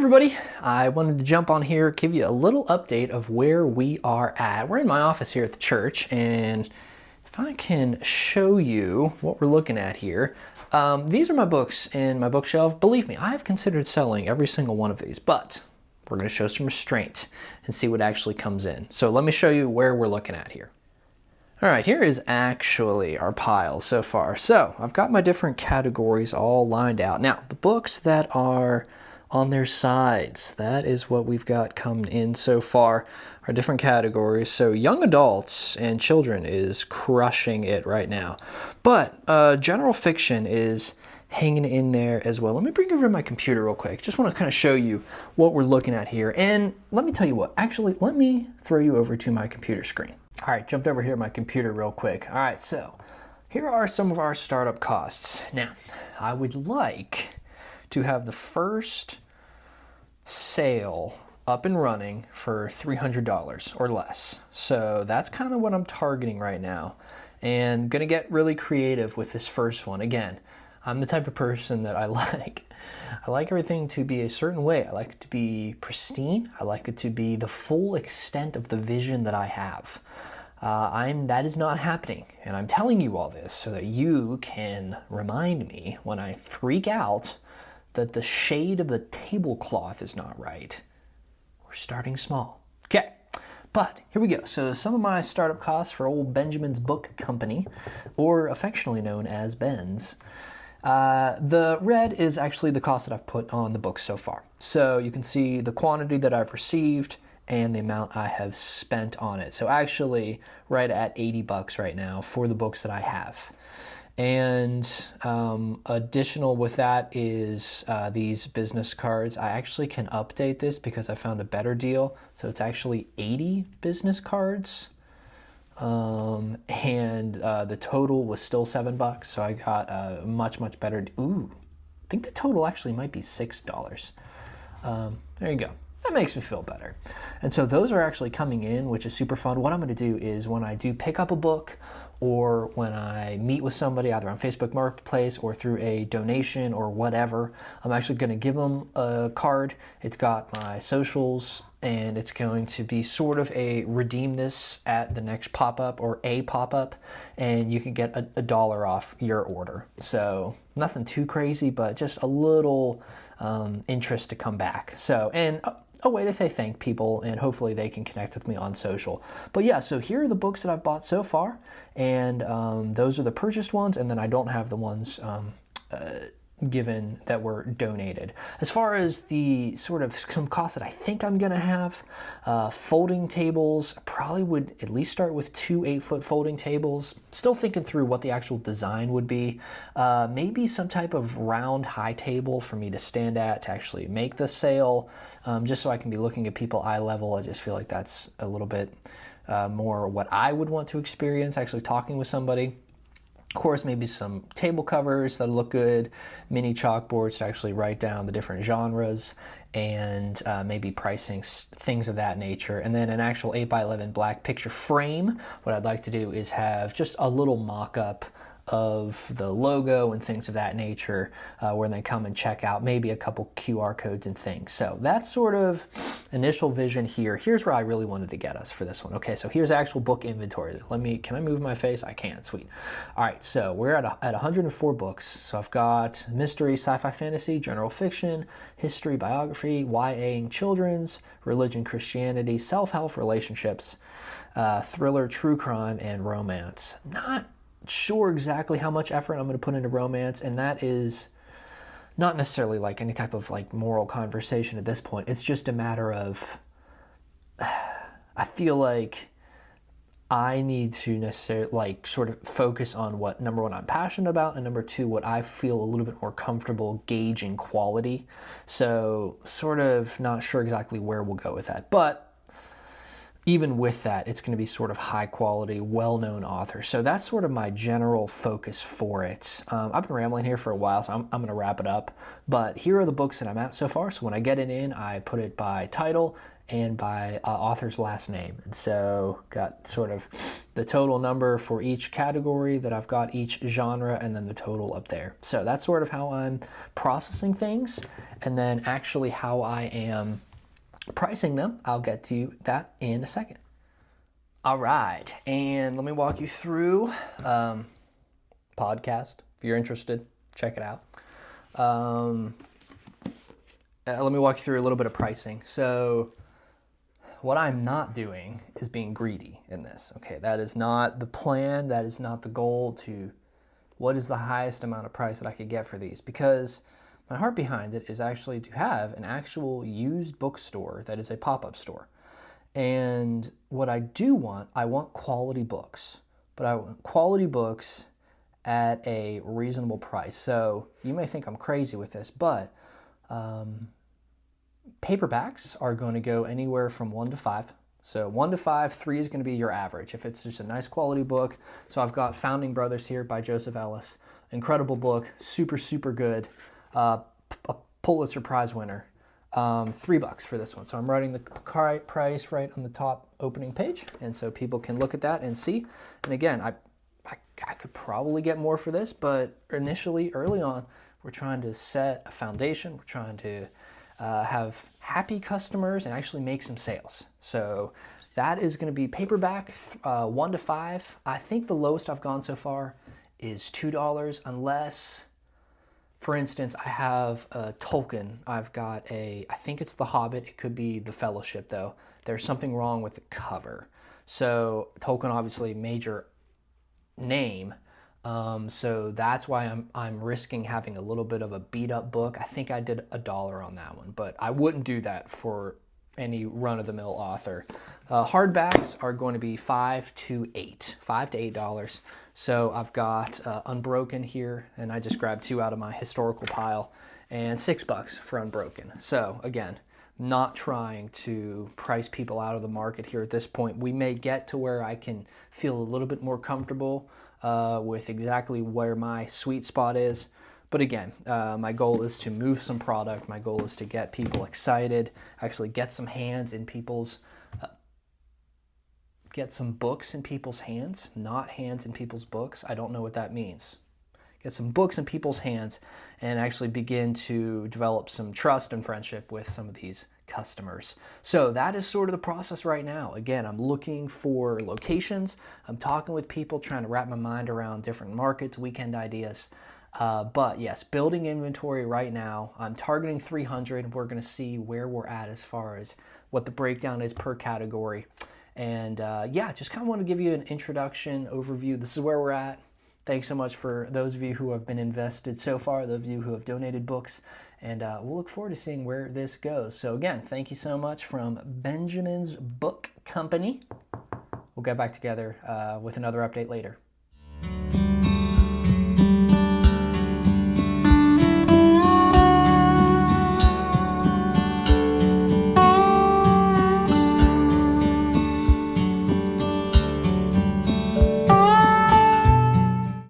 everybody, I wanted to jump on here, give you a little update of where we are at. We're in my office here at the church, and if I can show you what we're looking at here, these are my books in my bookshelf. Believe me, I've considered selling every single one of these, but we're going to show some restraint and see what actually comes in. So let me show you where we're looking at here. All right, here is actually our pile so far. So I've got my different categories all lined out. Now, the books that are on their sides, that is what we've got coming in so far, our different categories. So young adults and children is crushing it right now. But general fiction is hanging in there as well. Let me bring over to my computer real quick. Just want to kind of show you what we're looking at here. And let me tell you what, actually, let me throw you over to my computer screen. All right, jumped over here to my computer real quick. All right, so here are some of our startup costs. Now, I would like to have the first sale up and running for $300 or less. So that's kind of what I'm targeting right now. And gonna get really creative with this first one. Again, I'm the type of person that I like everything to be a certain way. I like it to be pristine. I like it to be the full extent of the vision that I have. That is not happening. And I'm telling you all this so that you can remind me when I freak out that the shade of the tablecloth is not right. We're starting small. Okay, but here we go. So some of my startup costs for old Benjamin's Book Company, or affectionately known as Ben's. The red is actually the cost that I've put on the books so far. So you can see the quantity that I've received and the amount I have spent on it. So actually right at $80 right now for the books that I have. And additional with that is these business cards. I actually can update this because I found a better deal. So it's actually 80 business cards. And the total was still $7. So I got a much better. Ooh, I think the total actually might be $6. There you go. That makes me feel better. And so those are actually coming in, which is super fun. What I'm going to do is when I do pick up a book, or when I meet with somebody either on Facebook Marketplace or through a donation or whatever, I'm actually going to give them a card. It's got my socials, and it's going to be sort of a redeem this at the next pop-up or a pop-up, and you can get a dollar off your order. So nothing too crazy, but just a little interest to come back. So, and a way to say thank people, and hopefully they can connect with me on social. But yeah, so here are the books that I've bought so far, and those are the purchased ones, and then I don't have the ones given that were donated. As far as the sort of some costs that I think I'm gonna have, folding tables, probably would at least start with 2 8-foot folding tables. Still thinking through what the actual design would be. Maybe some type of round high table for me to stand at to actually make the sale, just so I can be looking at people eye level. I just feel like that's a little bit more what I would want to experience, actually talking with somebody. Of course, maybe some table covers that look good, mini chalkboards to actually write down the different genres, and maybe pricing, things of that nature. And then an actual 8x11 black picture frame. What I'd like to do is have just a little mock-up of the logo and things of that nature when they come and check out, maybe a couple QR codes and things. So that's sort of initial vision here. Here's where I really wanted to get us for this one. Okay, so here's actual book inventory. Can I move my face? I can, sweet. All right, so we're at 104 books. So I've got mystery, sci-fi, fantasy, general fiction, history, biography, YA, children's, religion, Christianity, self-help, relationships, thriller, true crime, and romance. Not sure exactly how much effort I'm going to put into romance, and that is not necessarily like any type of like moral conversation at this point. It's just a matter of I feel like I need to necessarily like sort of focus on what, number one, I'm passionate about, and number two, what I feel a little bit more comfortable gauging quality. So sort of not sure exactly where we'll go with that, but even with that, it's going to be sort of high quality, well-known authors. So that's sort of my general focus for it. I've been rambling here for a while, so I'm going to wrap it up. But here are the books that I'm at so far. So when I get it in, I put it by title and by author's last name. And so got sort of the total number for each category that I've got, each genre, and then the total up there. So that's sort of how I'm processing things. And then actually how I am pricing them, I'll get to that in a second. All right, and let me walk you through podcast. If you're interested, check it out. Let me walk you through a little bit of pricing. So what I'm not doing is being greedy in this. Okay, that is not the plan. That is not the goal to what is the highest amount of price that I could get for these, because my heart behind it is actually to have an actual used bookstore that is a pop-up store. And what I do want, I want quality books, but I want quality books at a reasonable price. So you may think I'm crazy with this, but paperbacks are going to go anywhere from 1 to 5. So 1 to 5, 3 is going to be your average if it's just a nice quality book. So I've got Founding Brothers here by Joseph Ellis. Incredible book, super, super good. A Pulitzer Prize winner. $3 for this one. So I'm writing the price right on the top opening page, and so people can look at that and see. And again, I could probably get more for this, but initially, early on, we're trying to set a foundation. We're trying to have happy customers and actually make some sales. So that is going to be paperback, 1 to 5. I think the lowest I've gone so far is $2, unless, for instance, I have a Tolkien. I've got I think it's The Hobbit. It could be The Fellowship, though. There's something wrong with the cover. So Tolkien, obviously, major name. So that's why I'm risking having a little bit of a beat up book. I think I did $1 on that one, but I wouldn't do that for any run-of-the-mill author. Hardbacks are going to be $5 to $8. So I've got Unbroken here, and I just grabbed 2 out of my historical pile, and $6 for Unbroken. So again, not trying to price people out of the market here at this point. We may get to where I can feel a little bit more comfortable with exactly where my sweet spot is. But again, my goal is to move some product. My goal is to get people excited, actually get some hands in people's, get some books in people's hands, not hands in people's books. I don't know what that means. Get some books in people's hands and actually begin to develop some trust and friendship with some of these customers. So that is sort of the process right now. Again, I'm looking for locations. I'm talking with people, trying to wrap my mind around different markets, weekend ideas. But yes, building inventory right now. I'm targeting 300. We're going to see where we're at as far as what the breakdown is per category. And yeah, just kind of want to give you an introduction, overview. This is where we're at. Thanks so much for those of you who have been invested so far, those of you who have donated books, and we'll look forward to seeing where this goes. So again, thank you so much from Benjamin's Book Company. We'll get back together with another update later.